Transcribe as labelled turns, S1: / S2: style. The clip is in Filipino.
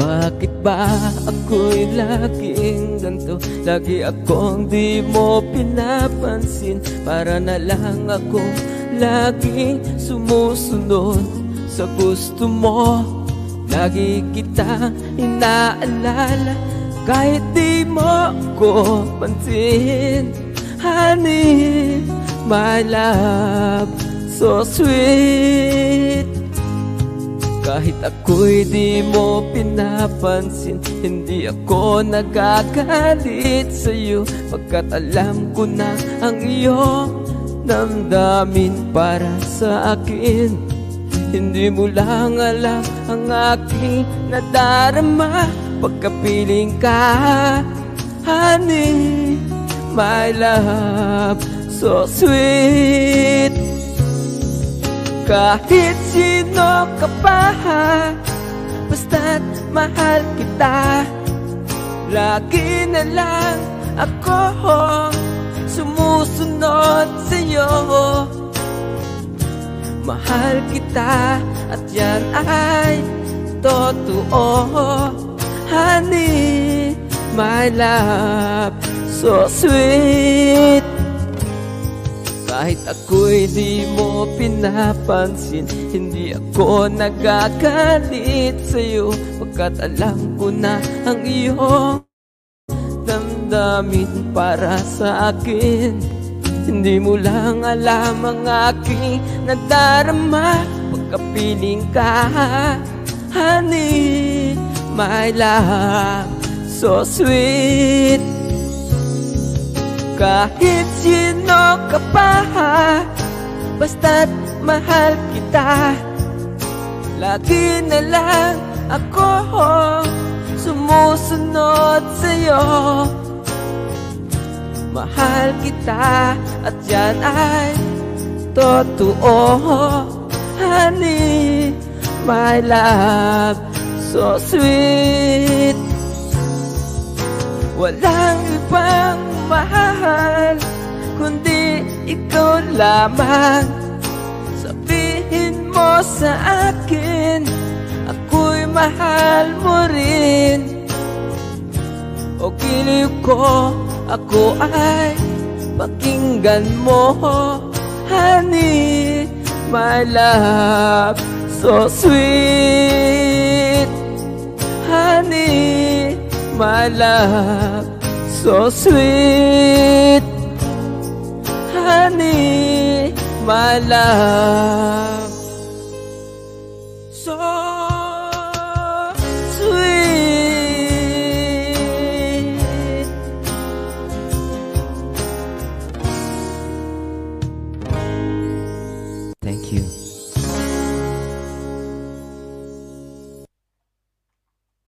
S1: Bakit ba ako'y laging ganito? Lagi akong di mo pinapansin. Para na lang akong laging sumusunod sa gusto mo. Lagi kitang inaalala kahit di mo ko pansin. Honey, my love, so sweet. Kahit ako'y di mo pinapansin, hindi ako nagagalit sa'yo, pagkat alam ko na ang iyong damdamin para sa akin. Hindi mo lang alam ang aking nadarama pagkapiling ka. Honey, my love, so sweet. Kahit sino ka pa, basta't mahal kita. Lagi na lang ako sumusunod sa'yo. Mahal kita at yan ay totoo. Honey, my love, so sweet. Kahit ako'y di mo pinapansin, hindi ako nagagalit sa'yo, pagkat alam ko na ang iyong damdamin para sa akin. Hindi mo lang alam ang aking nadarama pagkapiling ka. Honey, my love, so sweet. Kahit sino ka pa, basta't mahal kita. Lagi na lang ako sumusunod sa'yo. Mahal kita at yan ay totoo. Honey, my love, so sweet. Walang ibang mahal kundi ikaw lamang. Sabihin mo sa akin, ako'y mahal mo rin. O giliw ko, ako ay pakinggan mo. Honey, my love, so sweet. Honey, my love, so sweet. Honey, my love.